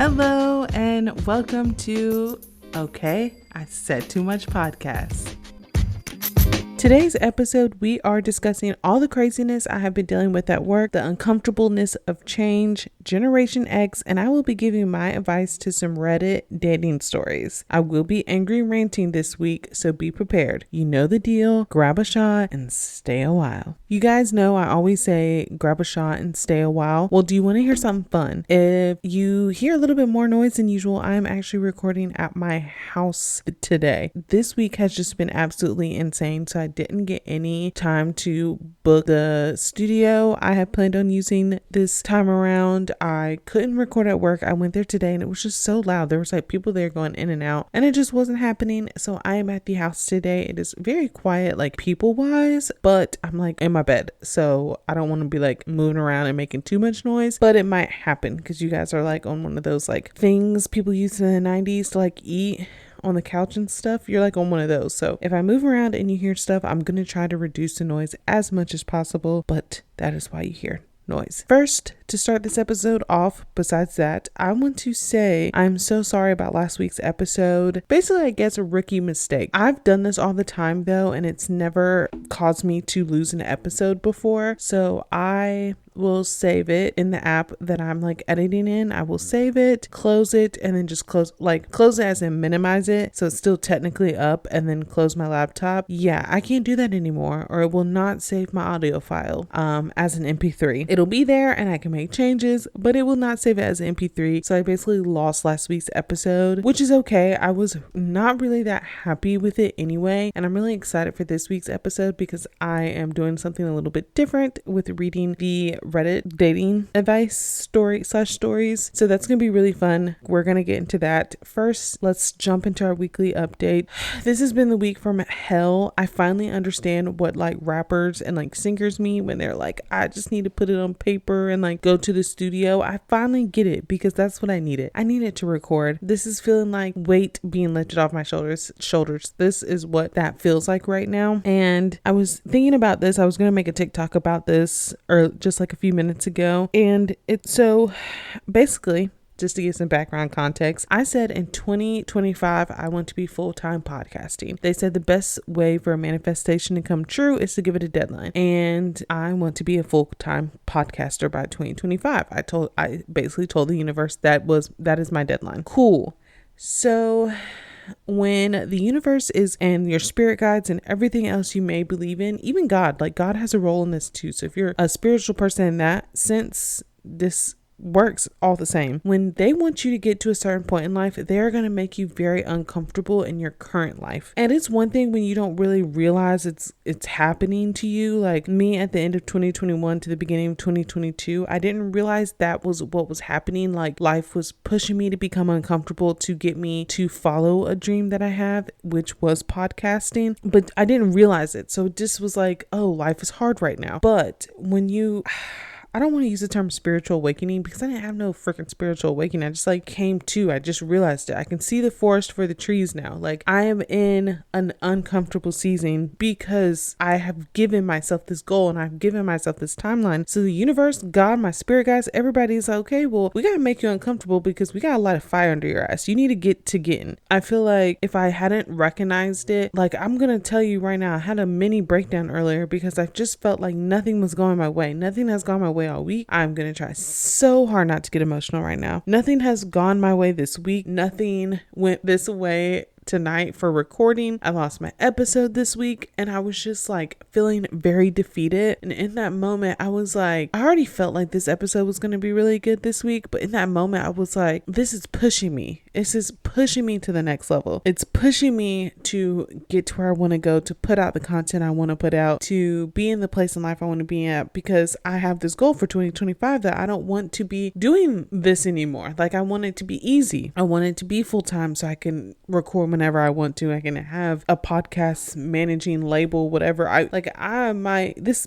Hello and welcome to Okay, I Said Too Much podcast. Today's episode, we are discussing all the craziness I have been dealing with at work, the uncomfortableness of change, Generation X, and I will be giving my advice to some Reddit dating stories. I will be angry ranting this week, so be prepared. You know the deal. Grab a shot and stay a while. You guys know I always say grab a shot and stay a while. Well, do you want to hear something fun? If you hear a little bit more noise than usual, I am actually recording at my house today. This week has just been absolutely insane, so I didn't get any time to book the studio I had planned on using this time around. I couldn't record at work. I went there today and it was just so loud. There was like people there going in and out and it just wasn't happening. So I am at the house today. It is very quiet, like people wise, but I'm like in my bed. So I don't want to be like moving around and making too much noise, but it might happen because you guys are like on one of those like things people used in the 90s to like eat on the couch and stuff. You're like on one of those. So if I move around and you hear stuff, I'm going to try to reduce the noise as much as possible, but that is why you hear noise. First, to start this episode off, besides that, I want to say I'm so sorry about last week's episode. Basically, I guess a rookie mistake. I've done this all the time though, and it's never caused me to lose an episode before. So I will save it in the app that I'm like editing in. I will save it, close it, and then just close it as in minimize it. So it's still technically up and then close my laptop. Yeah, I can't do that anymore or it will not save my audio file as an MP3. It'll be there and I can make changes, but it will not save it as an MP3. So I basically lost last week's episode, which is okay. I was not really that happy with it anyway. And I'm really excited for this week's episode because I am doing something a little bit different with reading the Reddit dating advice stories. So that's going to be really fun. We're going to get into that. First, let's jump into our weekly update. This has been the week from hell. I finally understand what like rappers and like singers mean when they're like, I just need to put it on paper and like go to the studio. I finally get it because that's what I needed. I needed to record. This is feeling like weight being lifted off my shoulders. This is what that feels like right now. And I was thinking about this. I was going to make a TikTok about this or just like a few minutes ago. And it's so basically, just to give some background context, I said in 2025, I want to be full-time podcasting. They said the best way for a manifestation to come true is to give it a deadline. And I want to be a full-time podcaster by 2025. I basically told the universe that is my deadline. Cool. So when the universe is and your spirit guides and everything else you may believe in, even God, like God has a role in this too. So if you're a spiritual person in that sense, this works all the same. When they want you to get to a certain point in life, they're going to make you very uncomfortable in your current life. And it's one thing when you don't really realize it's happening to you. Like me at the end of 2021 to the beginning of 2022, I didn't realize that was what was happening. Like life was pushing me to become uncomfortable to get me to follow a dream that I have, which was podcasting, but I didn't realize it. So it just was like, oh, life is hard right now. But when I don't want to use the term spiritual awakening because I didn't have no freaking spiritual awakening. I just like came to, I just realized it. I can see the forest for the trees now. Like I am in an uncomfortable season because I have given myself this goal and I've given myself this timeline. So the universe, God, my spirit guys, everybody's like, okay, well, we got to make you uncomfortable because we got a lot of fire under your ass. You need to get to getting. I feel like if I hadn't recognized it, like I'm going to tell you right now, I had a mini breakdown earlier because I just felt like nothing was going my way. Nothing has gone my way all week. I'm gonna try so hard not to get emotional right now. Nothing has gone my way this week. Nothing went this way tonight for recording. I lost my episode this week and I was just like feeling very defeated. And in that moment, I was like, I already felt like this episode was going to be really good this week. But in that moment, I was like, this is pushing me. This is pushing me to the next level. It's pushing me to get to where I want to go, to put out the content I want to put out, to be in the place in life I want to be at, because I have this goal for 2025 that I don't want to be doing this anymore. Like I want it to be easy. I want it to be full time so I can record when whenever I want to. I can have a podcast managing label, whatever.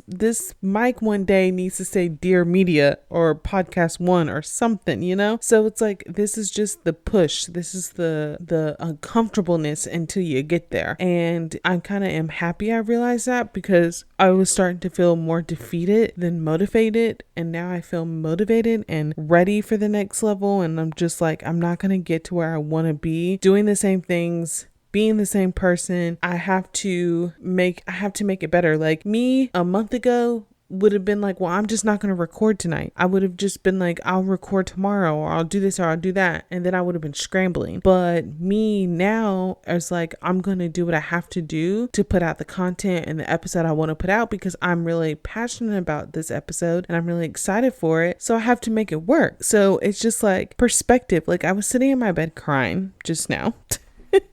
This mic one day needs to say Dear Media or Podcast One or something, you know? So it's like, this is just the push. This is the uncomfortableness until you get there. And I kind of am happy I realized that, because I was starting to feel more defeated than motivated. And now I feel motivated and ready for the next level. And I'm just like, I'm not going to get to where I want to be doing the same things, being the same person. I have to make it better. Like me a month ago would have been like, well, I'm just not going to record tonight. I would have just been like, I'll record tomorrow, or I'll do this, or I'll do that. And then I would have been scrambling. But me now is like, I'm going to do what I have to do to put out the content and the episode I want to put out, because I'm really passionate about this episode and I'm really excited for it. So I have to make it work. So it's just like perspective. Like I was sitting in my bed crying just now.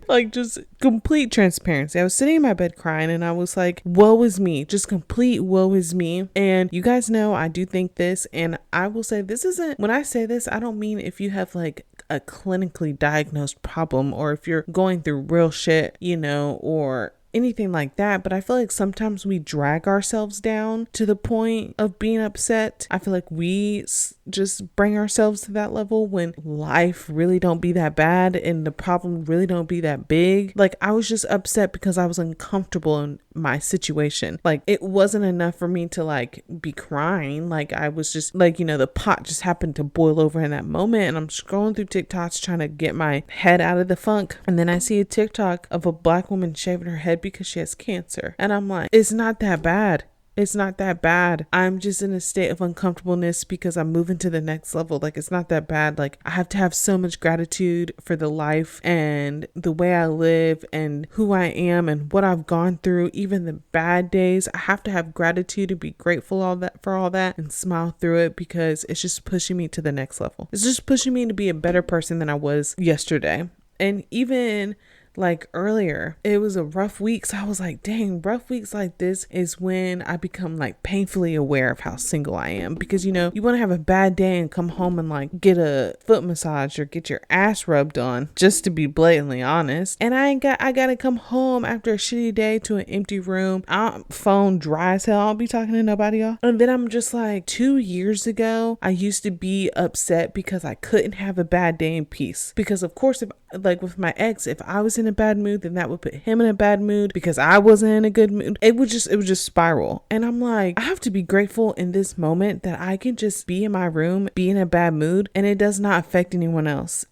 Like just complete transparency. I was sitting in my bed crying and I was like, woe is me, just complete woe is me. And you guys know I do think this, and I will say this isn't, when I say this, I don't mean if you have like a clinically diagnosed problem or if you're going through real shit, you know, or anything like that. But I feel like sometimes we drag ourselves down to the point of being upset. I feel like we just bring ourselves to that level when life really don't be that bad and the problem really don't be that big. Like I was just upset because I was uncomfortable in my situation. Like it wasn't enough for me to like be crying. Like I was just like, you know, the pot just happened to boil over in that moment, and I'm scrolling through TikToks trying to get my head out of the funk. And then I see a TikTok of a Black woman shaving her head because she has cancer. And I'm like, it's not that bad. It's not that bad. I'm just in a state of uncomfortableness because I'm moving to the next level. Like it's not that bad. Like I have to have so much gratitude for the life and the way I live and who I am and what I've gone through. Even the bad days, I have to have gratitude and be grateful for all that and smile through it, because it's just pushing me to the next level. It's just pushing me to be a better person than I was yesterday. And even like earlier, it was a rough week. So I was like, dang, rough weeks like this is when I become like painfully aware of how single I am. Because, you know, you want to have a bad day and come home and like get a foot massage or get your ass rubbed on, just to be blatantly honest. And I got to come home after a shitty day to an empty room. Phone dry as hell. I don't be talking to nobody, y'all. And then I'm just like, 2 years ago, I used to be upset because I couldn't have a bad day in peace. Because of course, if like with my ex, if I was in a bad mood, then that would put him in a bad mood because I wasn't in a good mood. It would just spiral. And I'm like, I have to be grateful in this moment that I can just be in my room, be in a bad mood, and it does not affect anyone else.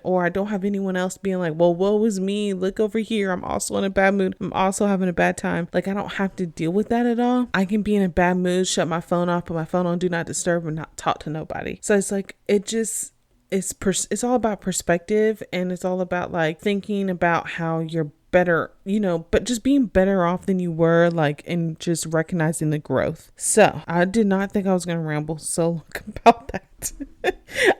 Or I don't have anyone else being like, well, woe is me, look over here, I'm also in a bad mood, I'm also having a bad time. Like I don't have to deal with that at all. I can be in a bad mood, shut my phone off, put my phone on do not disturb, and not talk to nobody. So it's like, it's all about perspective, and it's all about like thinking about how you're better, you know, but just being better off than you were, like, and just recognizing the growth. So I did not think I was going to ramble so long about that.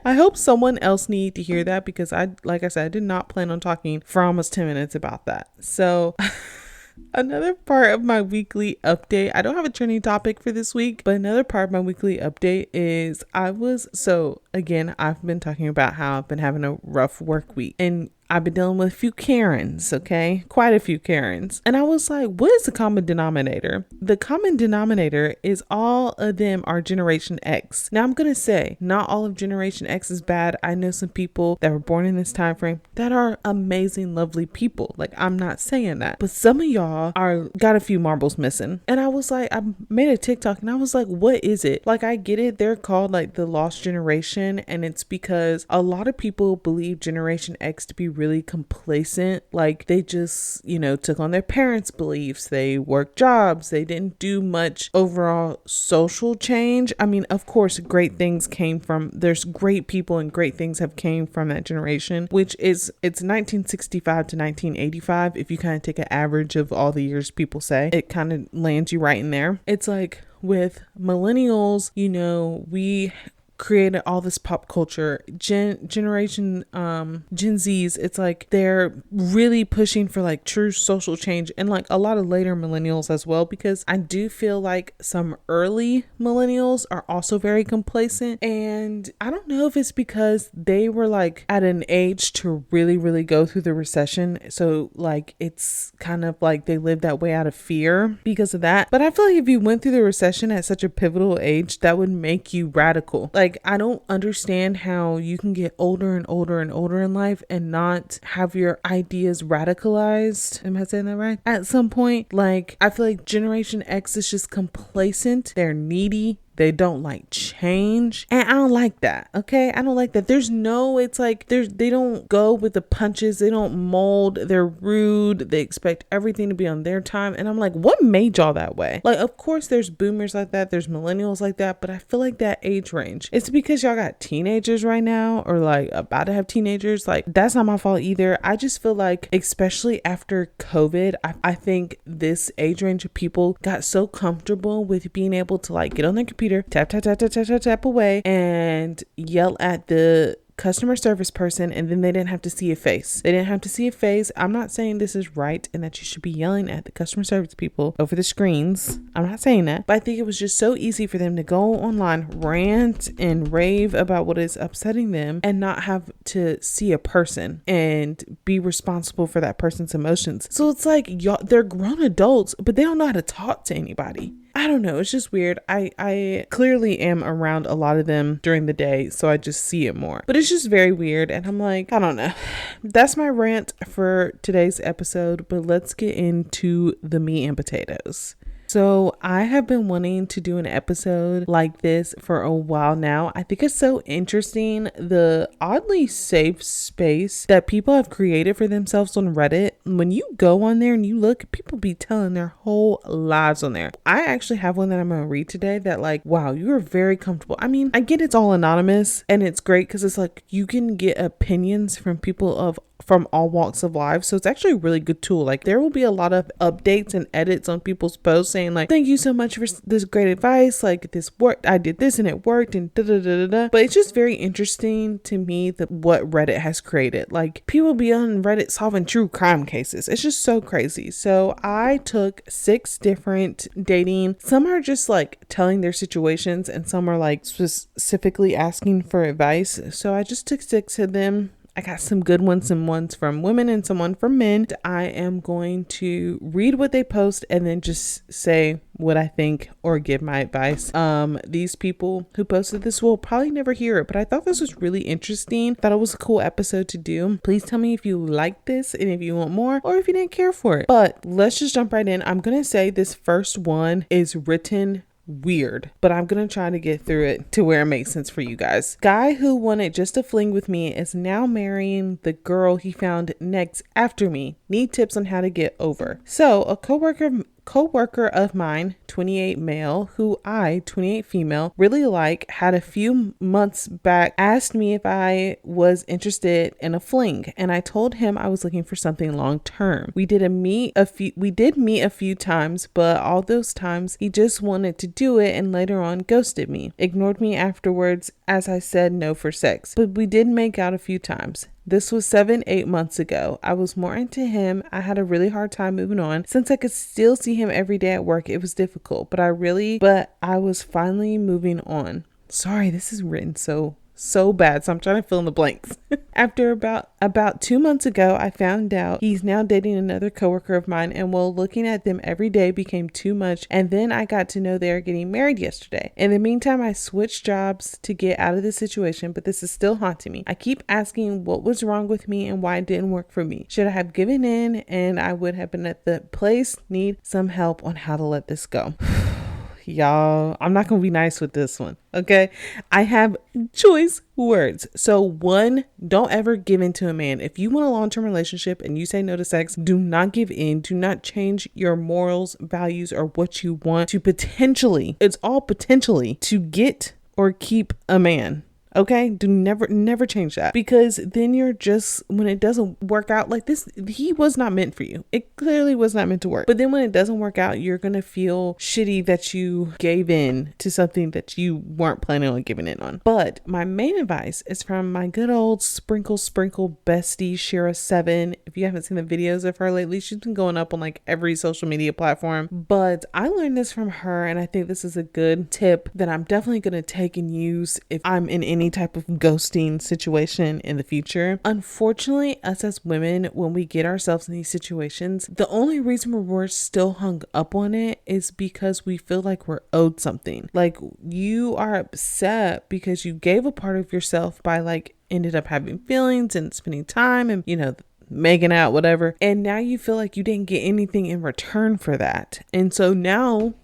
I hope someone else needed to hear that, because like I said, I did not plan on talking for almost 10 minutes about that. So another part of my weekly update, I don't have a trending topic for this week, but another part of my weekly update is again, I've been talking about how I've been having a rough work week, and I've been dealing with a few Karens, okay? Quite a few Karens. And I was like, what is the common denominator? The common denominator is all of them are Generation X. Now I'm going to say not all of Generation X is bad. I know some people that were born in this time frame that are amazing, lovely people. Like, I'm not saying that. But some of y'all got a few marbles missing. And I was like, I made a TikTok and I was like, what is it? Like, I get it. They're called like the lost generation. And it's because a lot of people believe Generation X to be really complacent. Like they just, you know, took on their parents' beliefs. They worked jobs. They didn't do much overall social change. I mean, of course, there's great people and great things have came from that generation, which is, it's 1965 to 1985. If you kind of take an average of all the years people say, it kind of lands you right in there. It's like with millennials, you know, we created all this pop culture. Generation Gen Z's, it's like they're really pushing for like true social change, and like a lot of later millennials as well, because I do feel like some early millennials are also very complacent. And I don't know if it's because they were like at an age to really go through the recession, so like it's kind of like they lived that way out of fear because of that. But I feel like if you went through the recession at such a pivotal age, that would make you radical. Like, I don't understand how you can get older and older and older in life and not have your ideas radicalized. Am I saying that right? At some point, like, I feel like Generation X is just complacent. They're needy. They don't like change. And I don't like that. Okay. I don't like that. It's like they don't go with the punches. They don't mold. They're rude. They expect everything to be on their time. And I'm like, what made y'all that way? Like, of course there's boomers like that. There's millennials like that. But I feel like that age range, it's because y'all got teenagers right now, or like about to have teenagers. Like, that's not my fault either. I just feel like, especially after COVID, I think this age range of people got so comfortable with being able to like get on their computer, tap away, and yell at the customer service person, and then they didn't have to see a face. I'm not saying this is right and that you should be yelling at the customer service people over the screens. I'm not saying that, but I think it was just so easy for them to go online, rant and rave about what is upsetting them, and not have to see a person and be responsible for that person's emotions. So it's like, y'all, they're grown adults, but they don't know how to talk to anybody. I don't know. It's just weird. I clearly am around a lot of them during the day, so I just see it more. But it's just very weird. And I'm like, I don't know. That's my rant for today's episode. But let's get into the meat and potatoes. So I have been wanting to do an episode like this for a while now. I think it's so interesting, the oddly safe space that people have created for themselves on Reddit. When you go on there and you look, people be telling their whole lives on there. I actually have one that I'm going to read today that like, wow, you are very comfortable. I mean, I get it's all anonymous and it's great because it's like you can get opinions from people from all walks of life. So it's actually a really good tool. Like, there will be a lot of updates and edits on people's posts saying like, thank you so much for this great advice. Like, this worked. I did this and it worked, and But it's just very interesting to me that what Reddit has created. Like, people be on Reddit solving true crime cases. It's just so crazy. So I took 6 different dating. Some are just like telling their situations, and some are like specifically asking for advice. So I just took 6 of them. I got some good ones, some ones from women and some one from men. I am going to read what they post and then just say what I think or give my advice. These people who posted this will probably never hear it, but I thought this was really interesting. Thought it was a cool episode to do. Please tell me if you like this and if you want more, or if you didn't care for it. But let's just jump right in. I'm going to say this first one is written weird, but I'm gonna try to get through it to where it makes sense for you guys. Guy who wanted just a fling with me is now marrying the girl he found next after me. Need tips on how to get over. So a coworker of mine, 28 male, who I, 28 female, really like, had a few months back asked me if I was interested in a fling, and I told him I was looking for something long term. We did meet a few times, but all those times he just wanted to do it and later on ghosted me, ignored me afterwards as I said no for sex, but we did make out a few times. This was 7-8 months ago. I was more into him. I had a really hard time moving on. Since I could still see him every day at work, it was difficult, but I was finally moving on. Sorry, this is written so bad, so I'm trying to fill in the blanks. After about 2 months ago, I found out he's now dating another coworker of mine, and while looking at them every day became too much, and then I got to know they are getting married yesterday. In the meantime, I switched jobs to get out of the situation, but this is still haunting me. I keep asking what was wrong with me and why it didn't work for me. Should I have given in and I would have been at the place? Need some help on how to let this go. Y'all, I'm not gonna be nice with this one, okay? I have choice words. So 1, don't ever give in to a man. If you want a long-term relationship and you say no to sex, do not give in. Do not change your morals, values, or what you want to potentially, it's all potentially, to get or keep a man. Okay, do never change that, because then you're just, when it doesn't work out like this, he was not meant for you. It clearly was not meant to work. But then when it doesn't work out, you're gonna feel shitty that you gave in to something that you weren't planning on giving in on. But my main advice is from my good old sprinkle bestie Shira7. If you haven't seen the videos of her lately, she's been going up on like every social media platform. But I learned this from her, and I think this is a good tip that I'm definitely gonna take and use if I'm in any type of ghosting situation in the future. Unfortunately, us as women, when we get ourselves in these situations, the only reason we're still hung up on it is because we feel like we're owed something. Like, you are upset because you gave a part of yourself by like ended up having feelings and spending time and, you know, making out, whatever. And now you feel like you didn't get anything in return for that. And so now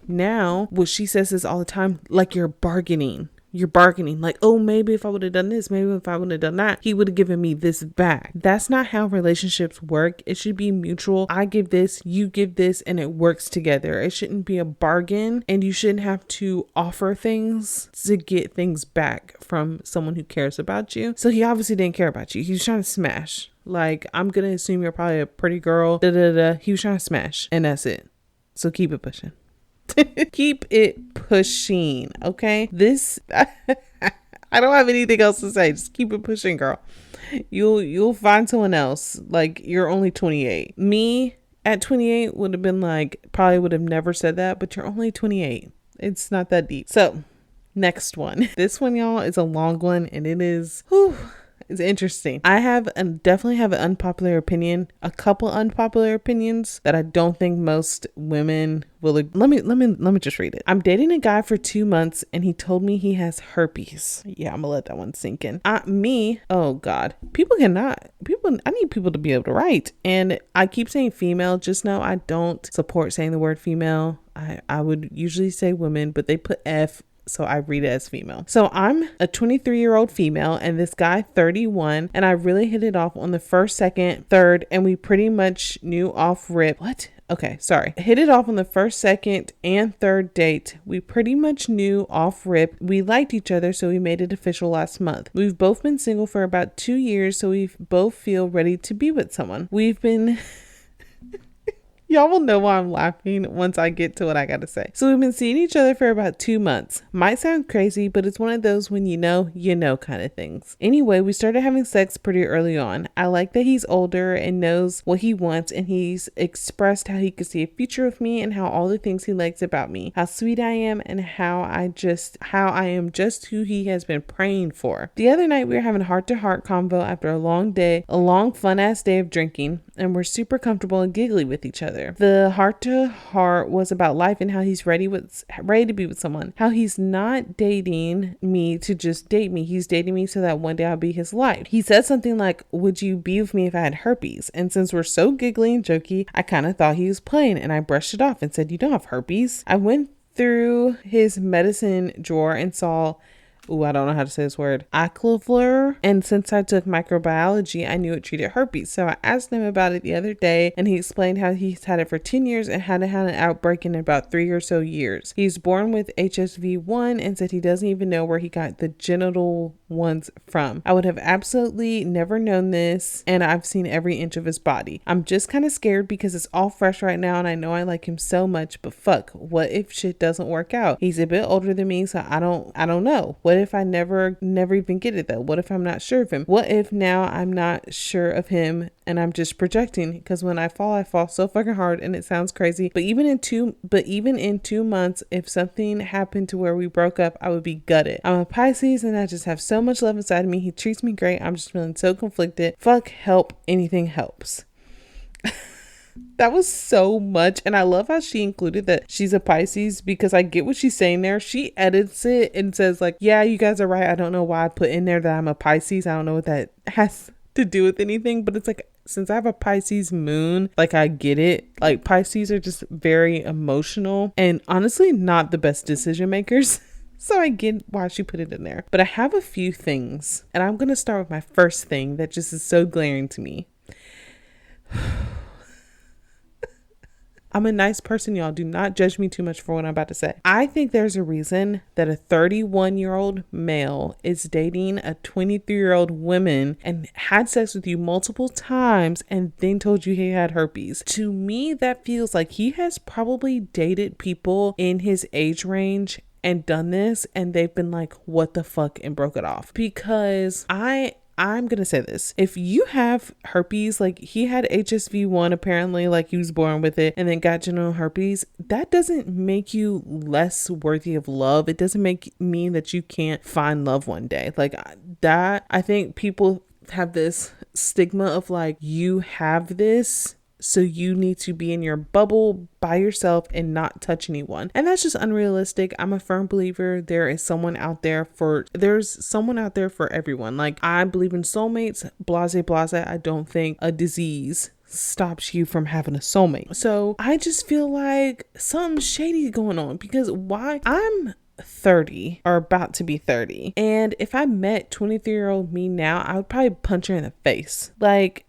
what she says is all the time, like, you're bargaining like, oh, maybe if I would have done this, maybe if I would have done that, he would have given me this back. That's not how relationships work. It should be mutual. I give this, you give this, and it works together. It shouldn't be a bargain, and you shouldn't have to offer things to get things back from someone who cares about you. So he obviously didn't care about you. He was trying to smash. Like, I'm gonna assume you're probably a pretty girl. He was trying to smash, and that's it. So keep it pushing. Keep it pushing, okay? This I don't have anything else to say. Just keep it pushing, girl. You'll find someone else. Like, you're only 28. Me at 28 would have been like, probably would have never said that, but you're only 28. It's not that deep. So, next one. This one, y'all, is a long one, and it is it's interesting. I definitely have an unpopular opinion, a couple unpopular opinions that I don't think most women will. Let me just read it. I'm dating a guy for 2 months and he told me he has herpes. Yeah, I'm gonna let that one sink in. Oh God. I need people to be able to write. And I keep saying female. Just know I don't support saying the word female. I would usually say women, but they put F, so I read it as female. So I'm a 23-year-old female and this guy 31, and I really hit it off on the first, second, third, and we pretty much knew off rip. What? Okay, sorry. Hit it off on the first, second, and third date. We pretty much knew off rip. We liked each other, so we made it official last month. We've both been single for about 2 years, so we both feel ready to be with someone. We've been... Y'all will know why I'm laughing once I get to what I gotta say. So we've been seeing each other for about 2 months. Might sound crazy, but it's one of those when you know kind of things. Anyway, we started having sex pretty early on. I like that he's older and knows what he wants, and he's expressed how he could see a future with me and how all the things he likes about me, how sweet I am, and how I am just who he has been praying for. The other night we were having a heart-to-heart convo after a long fun-ass day of drinking, and we're super comfortable and giggly with each other. The heart-to-heart was about life and how he's ready to be with someone. How he's not dating me to just date me. He's dating me so that one day I'll be his life. He said something like, would you be with me if I had herpes? And since we're so giggly and jokey, I kind of thought he was playing, and I brushed it off and said, you don't have herpes. I went through his medicine drawer and saw... I don't know how to say this word. Aclofleur. And since I took microbiology, I knew it treated herpes. So I asked him about it the other day, and he explained how he's had it for 10 years and hadn't had an outbreak in about 3 or so years. He's born with HSV1 and said he doesn't even know where he got the genital ones from. I would have absolutely never known this, and I've seen every inch of his body. I'm just kind of scared because it's all fresh right now, and I know I like him so much, but fuck, what if shit doesn't work out? He's a bit older than me, so I don't know. What if I never even get it though? What if I'm not sure of him? What if now I'm not sure of him and I'm just projecting? Because when I fall so fucking hard, and it sounds crazy, but even in 2 months, if something happened to where we broke up, I would be gutted. I'm a Pisces and I just have so much love inside of me. He treats me great. I'm just feeling so conflicted. Fuck, help, anything helps. That was so much. And I love how she included that she's a Pisces, because I get what she's saying there. She edits it and says like, yeah, you guys are right. I don't know why I put in there that I'm a Pisces. I don't know what that has to do with anything, but it's like, since I have a Pisces moon, like, I get it. Like, Pisces are just very emotional and honestly not the best decision makers. So I get why she put it in there. But I have a few things, and I'm going to start with my first thing that just is so glaring to me. I'm a nice person, y'all. Do not judge me too much for what I'm about to say. I think there's a reason that a 31-year-old male is dating a 23-year-old woman and had sex with you multiple times and then told you he had herpes. To me, that feels like he has probably dated people in his age range and done this, and they've been like, what the fuck, and broke it off. Because I'm going to say this. If you have herpes, like he had HSV1, apparently, like he was born with it, and then got genital herpes, that doesn't make you less worthy of love. It doesn't mean that you can't find love one day. Like that, I think people have this stigma of like, you have this, so you need to be in your bubble by yourself and not touch anyone. And that's just unrealistic. I'm a firm believer there's someone out there for everyone. Like, I believe in soulmates, blase. I don't think a disease stops you from having a soulmate. So I just feel like something shady going on, because why? I'm 30 or about to be 30. And if I met 23-year-old me now, I would probably punch her in the face. Like,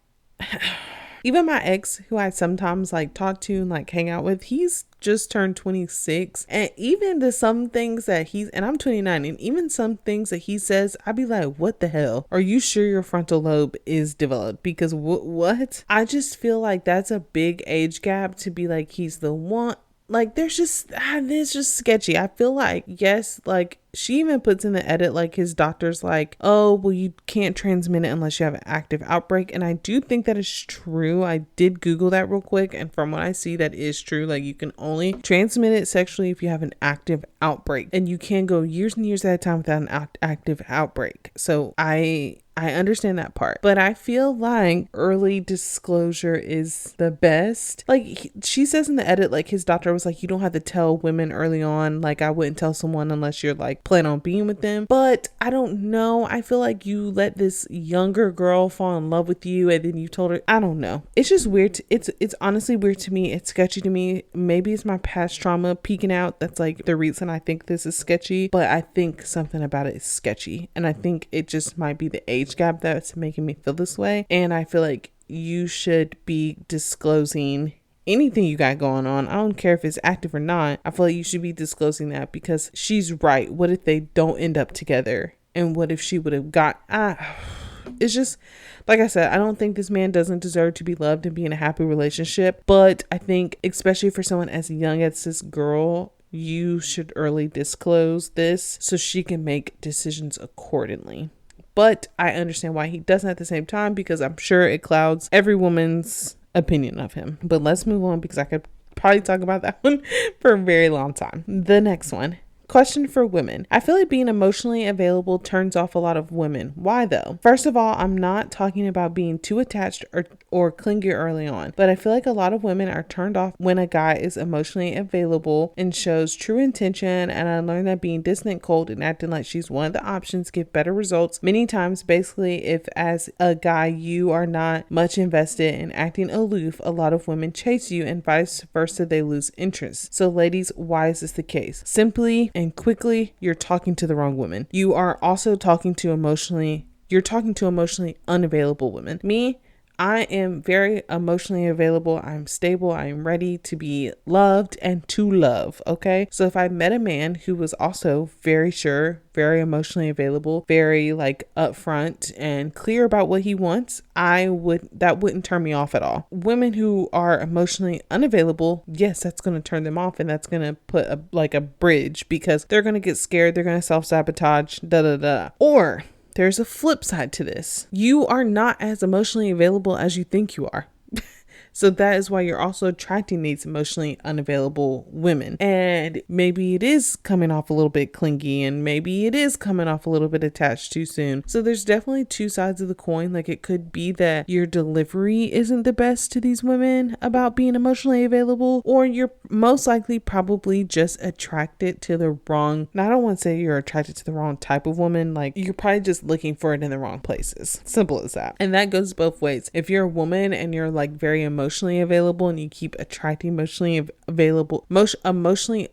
even my ex, who I sometimes like talk to and like hang out with, he's just turned 26. And even the some things that and I'm 29, and even some things that he says, I'd be like, what the hell? Are you sure your frontal lobe is developed? Because what? I just feel like that's a big age gap to be like, he's the one. Like, there's just, it's just sketchy. I feel like, yes, like she even puts in the edit, like his doctor's like, oh, well, you can't transmit it unless you have an active outbreak. And I do think that is true. I did Google that real quick. And from what I see, that is true. Like, you can only transmit it sexually if you have an active outbreak. And you can go years and years at a time without an active outbreak. So I understand that part, but I feel like early disclosure is the best. Like she says in the edit, like his doctor was like, you don't have to tell women early on. Like, I wouldn't tell someone unless you're like plan on being with them. But I don't know. I feel like you let this younger girl fall in love with you and then you told her, I don't know. It's just weird. It's honestly weird to me. It's sketchy to me. Maybe it's my past trauma peeking out. That's like the reason I think this is sketchy, but I think something about it is sketchy. And I think it just might be the age gap that's making me feel this way. And I feel like you should be disclosing anything you got going on. I don't care if it's active or not. I feel like you should be disclosing that, because she's right. What if they don't end up together? And what if she would have got it's just, like I said, I don't think this man doesn't deserve to be loved and be in a happy relationship. But I think, especially for someone as young as this girl, you should early disclose this so she can make decisions accordingly. But I understand why he doesn't at the same time, because I'm sure it clouds every woman's opinion of him. But let's move on, because I could probably talk about that one for a very long time. The next one. Question for women. I feel like being emotionally available turns off a lot of women. Why though? First of all, I'm not talking about being too attached or clingy early on, but I feel like a lot of women are turned off when a guy is emotionally available and shows true intention. And I learned that being distant, cold, and acting like she's one of the options give better results. Many times, basically, if as a guy you are not much invested in acting aloof, a lot of women chase you, and vice versa, they lose interest. So ladies, why is this the case? Simply and quickly, you're talking to the wrong woman. You are also talking to emotionally unavailable women. Me, I am very emotionally available. I'm stable. I'm ready to be loved and to love. Okay. So if I met a man who was also very sure, very emotionally available, very like upfront and clear about what he wants, that wouldn't turn me off at all. Women who are emotionally unavailable, yes, that's going to turn them off, and that's going to put a bridge, because they're going to get scared. They're going to self-sabotage, Or there's a flip side to this. You are not as emotionally available as you think you are. So that is why you're also attracting these emotionally unavailable women. And maybe it is coming off a little bit clingy, and maybe it is coming off a little bit attached too soon. So there's definitely two sides of the coin. Like, it could be that your delivery isn't the best to these women about being emotionally available, or you're most likely probably just attracted to the wrong, I don't want to say you're attracted to the wrong type of woman. Like, you're probably just looking for it in the wrong places. Simple as that. And that goes both ways. If you're a woman and you're like very emotionally available and you keep attracting emotionally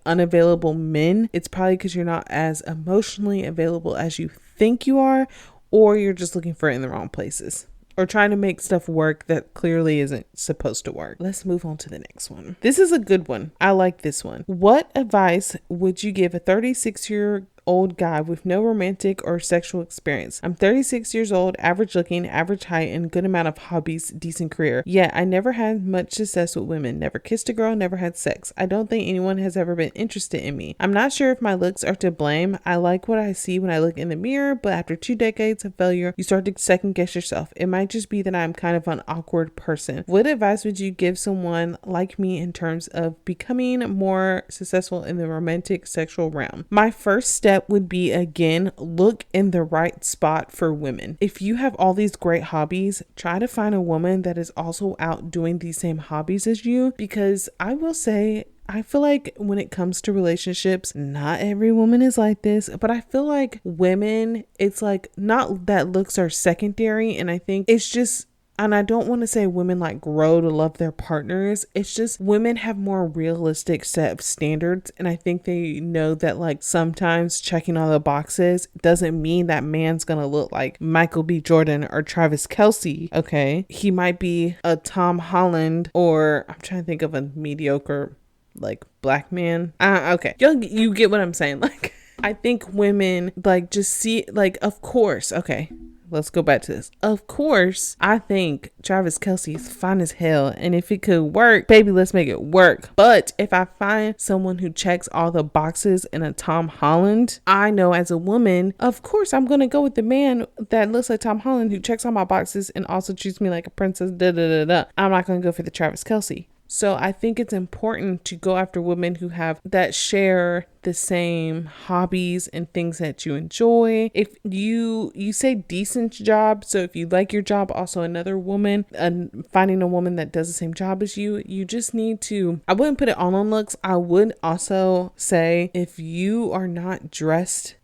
unavailable men, it's probably because you're not as emotionally available as you think you are, or you're just looking for it in the wrong places. or trying to make stuff work that clearly isn't supposed to work. Let's move on to the next one. This is a good one. I like this one. What advice would you give a 36-year-old guy with no romantic or sexual experience? I'm 36 years old, average looking, average height, and good amount of hobbies, decent career. Yet I never had much success with women, never kissed a girl, never had sex. I don't think anyone has ever been interested in me. I'm not sure if my looks are to blame. I like what I see when I look in the mirror, but after 2 decades of failure, you start to second guess yourself. It might just be that I'm kind of an awkward person. What advice would you give someone like me in terms of becoming more successful in the romantic sexual realm? My first step would be, again, look in the right spot for women. If you have all these great hobbies, try to find a woman that is also out doing these same hobbies as you, because I will say, I feel like when it comes to relationships, not every woman is like this, but I feel like women, it's like not that looks are secondary. And I think it's just, and I don't want to say women like grow to love their partners. It's just women have more realistic set of standards. And I think they know that like sometimes checking all the boxes doesn't mean that man's going to look like Michael B. Jordan or Travis Kelce. Okay. He might be a Tom Holland, or I'm trying to think of a mediocre like black man. Okay. You get what I'm saying. Like, I think women like just see like, of course. Okay. Let's go back to this. Of course, I think Travis Kelce is fine as hell. And if it could work, baby, let's make it work. But if I find someone who checks all the boxes in a Tom Holland, I know as a woman, of course, I'm going to go with the man that looks like Tom Holland who checks all my boxes and also treats me like a princess. I'm not going to go for the Travis Kelce. So I think it's important to go after women who have that share the same hobbies and things that you enjoy. If you say decent job, so if you like your job, also another woman, and finding a woman that does the same job as you just need to, I wouldn't put it all on looks. I would also say if you are not dressed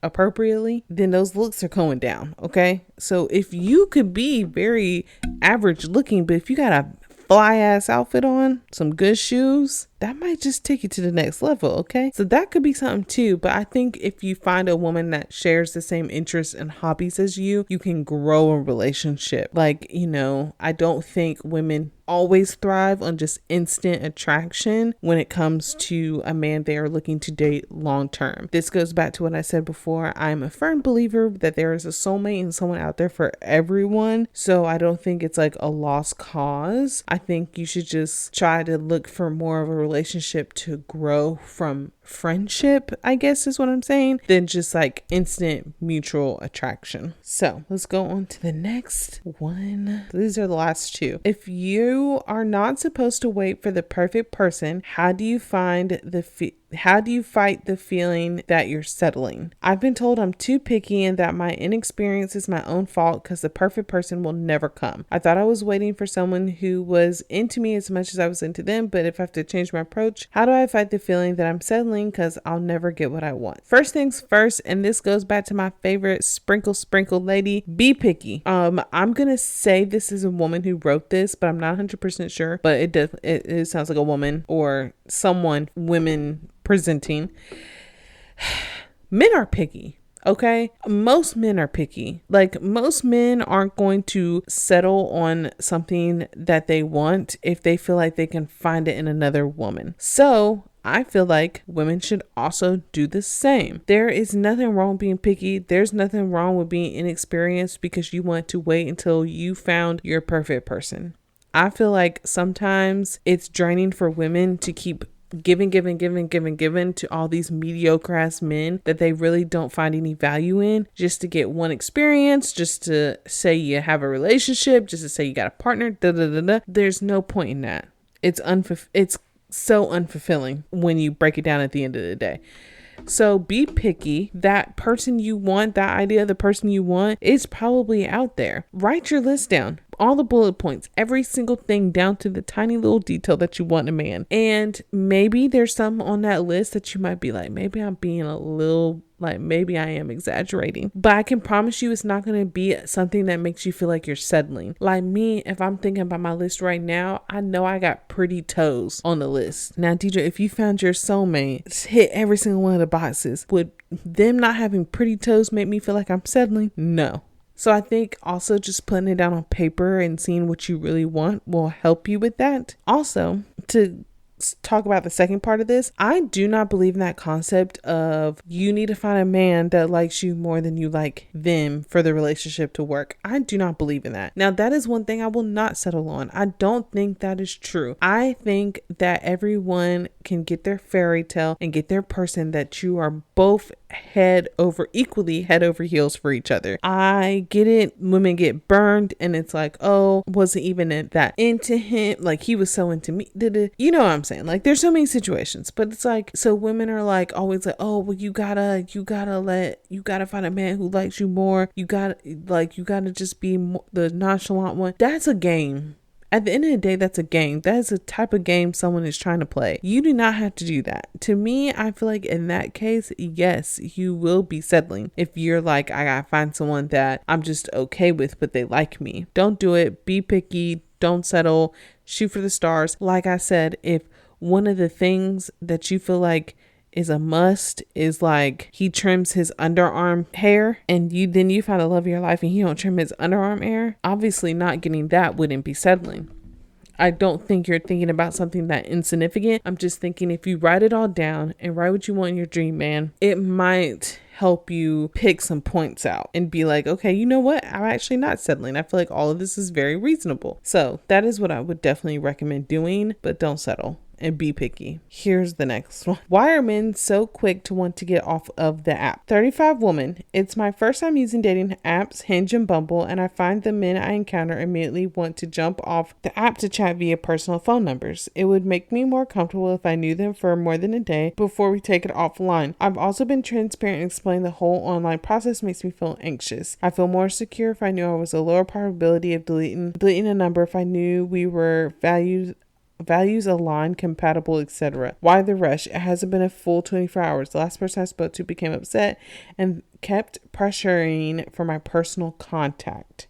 appropriately, then those looks are going down. Okay. So if you could be very average looking, but if you got a fly ass outfit on, some good shoes, that might just take you to the next level. Okay. So that could be something too. But I think if you find a woman that shares the same interests and hobbies as you can grow a relationship. Like, I don't think women always thrive on just instant attraction when it comes to a man they are looking to date long term. This goes back to what I said before. I'm a firm believer that there is a soulmate and someone out there for everyone. So I don't think it's like a lost cause. I think you should just try to look for more of a relationship to grow from friendship, I guess is what I'm saying, than just like instant mutual attraction. So let's go on to the next one. These are the last two. If you are not supposed to wait for the perfect person, how do you fight the feeling that you're settling? I've been told I'm too picky and that my inexperience is my own fault because the perfect person will never come. I thought I was waiting for someone who was into me as much as I was into them, but if I have to change my approach, how do I fight the feeling that I'm settling because I'll never get what I want? First things first, and this goes back to my favorite sprinkle lady, be picky. I'm gonna say this is a woman who wrote this, but I'm not 100% sure, but it sounds like a woman or women presenting. Men are picky. Okay. Most men are picky. Like, most men aren't going to settle on something that they want if they feel like they can find it in another woman. So I feel like women should also do the same. There is nothing wrong with being picky. There's nothing wrong with being inexperienced because you want to wait until you found your perfect person. I feel like sometimes it's draining for women to keep giving to all these mediocre ass men that they really don't find any value in, just to get one experience, just to say you have a relationship, just to say you got a partner. There's no point in that. It's so unfulfilling when you break it down at the end of the day. So be picky. That person you want, that idea of the person you want is probably out there. Write your list down. All the bullet points, every single thing down to the tiny little detail that you want in a man. And maybe there's some on that list that you might be like, maybe I'm being a little, like, maybe I am exaggerating. But I can promise you it's not going to be something that makes you feel like you're settling. Like me, if I'm thinking about my list right now, I know I got pretty toes on the list. Now, Deidre, if you found your soulmate, hit every single one of the boxes, would them not having pretty toes make me feel like I'm settling? No. So I think also just putting it down on paper and seeing what you really want will help you with that. Also, to talk about the second part of this, I do not believe in that concept of you need to find a man that likes you more than you like them for the relationship to work. I do not believe in that. Now, that is one thing I will not settle on. I don't think that is true. I think that everyone can get their fairy tale and get their person that you are both equally head over heels for each other. I get it. Women get burned and it's like, oh, wasn't even that into him. Like, he was so into me. You know what I'm saying? Like, there's so many situations, but it's like, so women are like always like, oh, well, you gotta find a man who likes you more. You gotta just be the nonchalant one. That's a game. At the end of the day, that's a game. That is a type of game someone is trying to play. You do not have to do that. To me, I feel like in that case, yes, you will be settling. If you're like, I gotta find someone that I'm just okay with, but they like me. Don't do it. Be picky. Don't settle. Shoot for the stars. Like I said, if one of the things that you feel like is a must is like he trims his underarm hair and you find the love of your life and he don't trim his underarm hair, obviously not getting that wouldn't be settling. I don't think you're thinking about something that insignificant. I'm just thinking if you write it all down and write what you want in your dream man, it might help you pick some points out and be like, okay, you know what? I'm actually not settling. I feel like all of this is very reasonable. So that is what I would definitely recommend doing, but don't settle. And be picky. Here's the next one. Why are men so quick to want to get off of the app? 35 woman. It's my first time using dating apps, Hinge and Bumble, and I find the men I encounter immediately want to jump off the app to chat via personal phone numbers. It would make me more comfortable if I knew them for more than a day before we take it offline. I've also been transparent and explained the whole online process makes me feel anxious. I feel more secure if I knew I was a lower probability of deleting a number if I knew we were values aligned, compatible, etc. Why the rush? It hasn't been a full 24 hours. The last person I spoke to became upset and kept pressuring for my personal contact.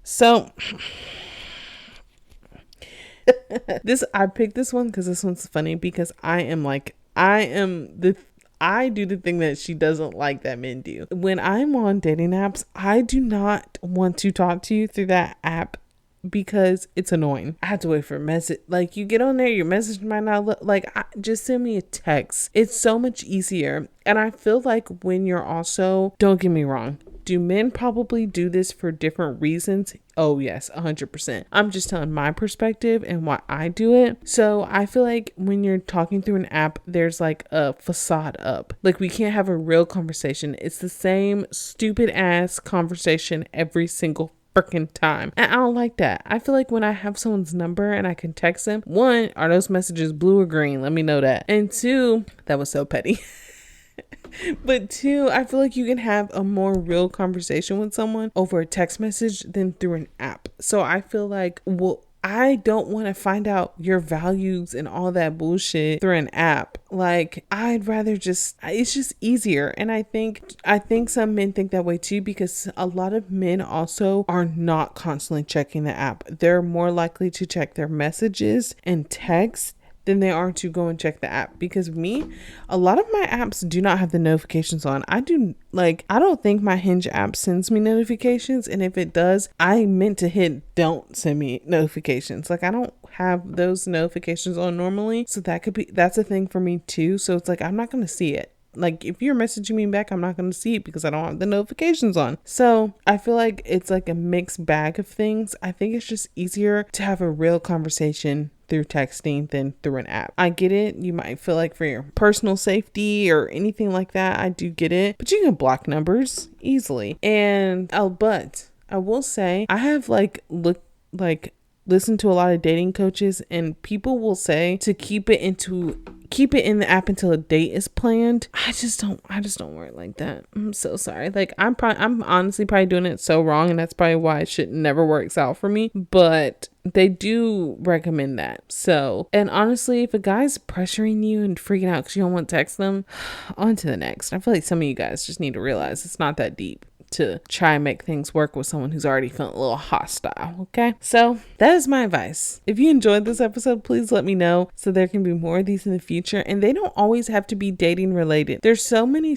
So I picked this one because this one's funny because I do the thing that she doesn't like that men do. When I'm on dating apps, I do not want to talk to you through that app because it's annoying. I have to wait for a message. Like, you get on there, your message might not look like, just send me a text. It's so much easier. And I feel like when you're also, don't get me wrong, do men probably do this for different reasons? Oh yes, 100%. I'm just telling my perspective and why I do it. So I feel like when you're talking through an app, there's like a facade up. Like, we can't have a real conversation. It's the same stupid ass conversation every single freaking time. And I don't like that. I feel like when I have someone's number and I can text them, one, are those messages blue or green? Let me know that. And two, that was so petty. But two, I feel like you can have a more real conversation with someone over a text message than through an app. So I feel like, well, I don't want to find out your values and all that bullshit through an app. Like, I'd rather it's just easier. And I think some men think that way too, because a lot of men also are not constantly checking the app. They're more likely to check their messages and text than they are to go and check the app. Because a lot of my apps do not have the notifications on. I don't think my Hinge app sends me notifications. And if it does, I meant to hit don't send me notifications. Like, I don't have those notifications on normally. So that's a thing for me too. So it's like, I'm not going to see it. Like, if you're messaging me back, I'm not going to see it because I don't have the notifications on. So I feel like it's like a mixed bag of things. I think it's just easier to have a real conversation through texting than through an app. I get it. You might feel like for your personal safety or anything like that. I do get it. But you can block numbers easily. But I will say I have listened to a lot of dating coaches, and people will say to keep it in the app until a date is planned. I just don't work like that. I'm so sorry. Like, I'm honestly probably doing it so wrong, and that's probably why shit never works out for me. But they do recommend that. So, and honestly, if a guy's pressuring you and freaking out because you don't want to text them, on to the next. I feel like some of you guys just need to realize it's not that deep to try and make things work with someone who's already feeling a little hostile. Okay, so that is my advice. If you enjoyed this episode, please let me know so there can be more of these in the future. And they don't always have to be dating related. There's so many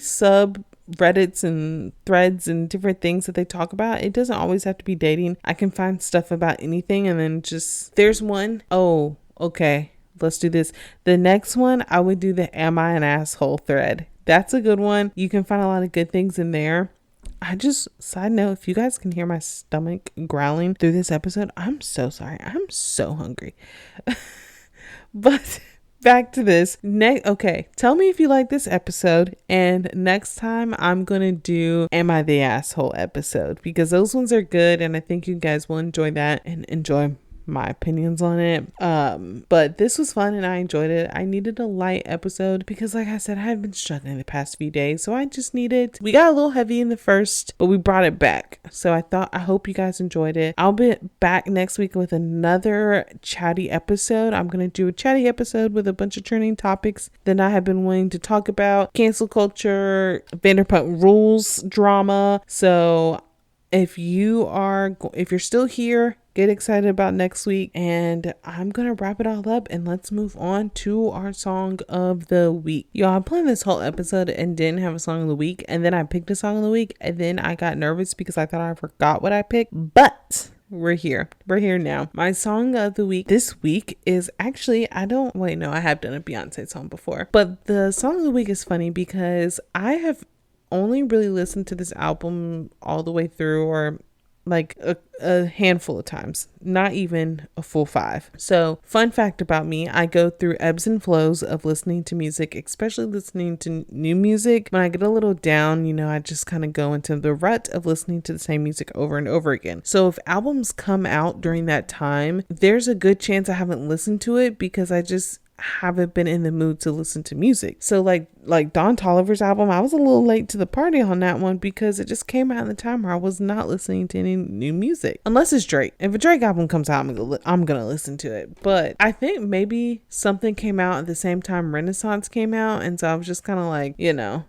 Reddits and threads and different things that they talk about. It doesn't always have to be dating. I can find stuff about anything, and then just, there's one, oh, okay, let's do this. The next one, I would do the Am I an Asshole thread. That's a good one. You can find a lot of good things in there. Side note, if you guys can hear my stomach growling through this episode, I'm so sorry. I'm so hungry. But back to this. Okay, tell me if you like this episode, and next time I'm gonna do Am I the Asshole episode, because those ones are good, and I think you guys will enjoy that and enjoy my opinions on it. But this was fun and I enjoyed it. I needed a light episode because, like I said, I had been struggling the past few days, so I just needed, we got a little heavy in the first, but we brought it back. So I hope you guys enjoyed it. I'll be back next week with another chatty episode. I'm gonna do a chatty episode with a bunch of trending topics that I have been wanting to talk about: cancel culture, Vanderpump Rules drama. So if you're still here, get excited about next week, and I'm gonna wrap it all up and let's move on to our song of the week. Y'all, I planned this whole episode and didn't have a song of the week, and then I picked a song of the week, and then I got nervous because I thought I forgot what I picked, but we're here now. My song of the week this week is actually, I have done a Beyonce song before, but the song of the week is funny because I have only really listened to this album all the way through, or like a handful of times, not even a full 5. So fun fact about me, I go through ebbs and flows of listening to music, especially listening to new music. When I get a little down, I just kind of go into the rut of listening to the same music over and over again. So if albums come out during that time, there's a good chance I haven't listened to it because I just haven't been in the mood to listen to music. So like Don Toliver's album, I was a little late to the party on that one because it just came out in the time where I was not listening to any new music, unless it's Drake. If a Drake album comes out, I'm gonna listen to it. But I think maybe something came out at the same time Renaissance came out, and so I was just kind of like,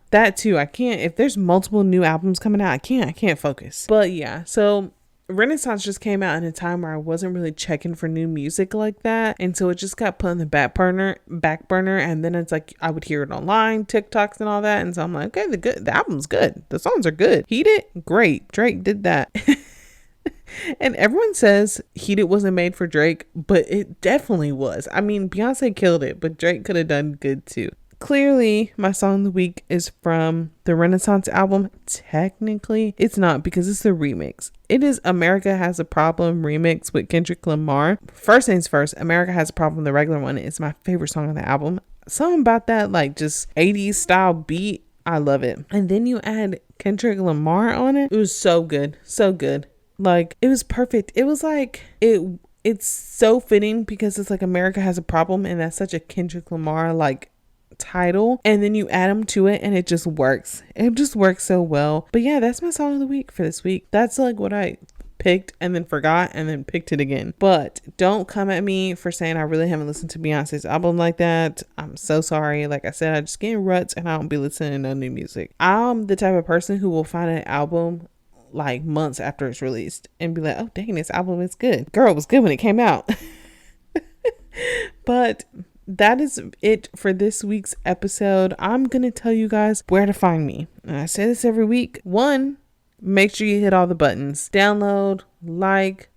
that too. I can't, if there's multiple new albums coming out, I can't focus. But yeah, so Renaissance just came out in a time where I wasn't really checking for new music like that, and so it just got put on the back burner, and then it's like I would hear it online, TikToks and all that, and so I'm like, okay, the album's good, the songs are good. Heat It, great, Drake did that. And everyone says Heat It wasn't made for Drake, but it definitely was. I mean, Beyonce killed it, but Drake could have done good too. Clearly, my song of the week is from the Renaissance album. Technically, it's not, because it's the remix. It is America Has a Problem remix with Kendrick Lamar. First things first, America Has a Problem, the regular one, is my favorite song on the album. Something about that, like, just 80s style beat, I love it. And then you add Kendrick Lamar on it. It was so good. So good. Like, it was perfect. It was like, it's so fitting because it's like America Has a Problem, and that's such a Kendrick Lamar, like, title, and then you add them to it and it just works so well. But yeah, that's my song of the week for this week. That's like what I picked and then forgot and then picked it again. But don't come at me for saying I really haven't listened to Beyonce's album like that. I'm so sorry. Like I said, I just get in ruts and I don't be listening to no new music. I'm the type of person who will find an album like months after it's released and be like, oh dang, this album is good. Girl, it was good when it came out. But that is it for this week's episode. I'm going to tell you guys where to find me. And I say this every week. 1, make sure you hit all the buttons. Download, like,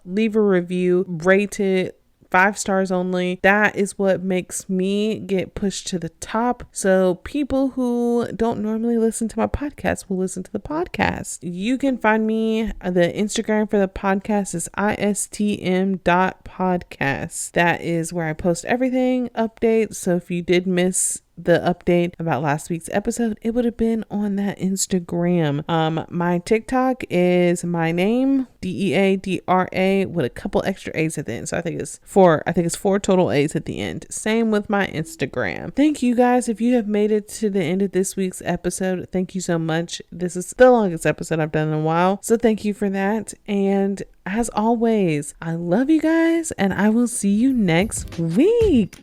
leave a review, rate it. 5 stars only. That is what makes me get pushed to the top. So people who don't normally listen to my podcast will listen to the podcast. You can find me, the Instagram for the podcast is istm.podcast. That is where I post everything, updates. So if you did miss the update about last week's episode, it would have been on that Instagram. My TikTok is my name, Deadra, with a couple extra A's at the end. So I think it's 4 total A's at the end. Same with my Instagram. Thank you guys. If you have made it to the end of this week's episode, thank you so much. This is the longest episode I've done in a while, so thank you for that. And as always, I love you guys, and I will see you next week.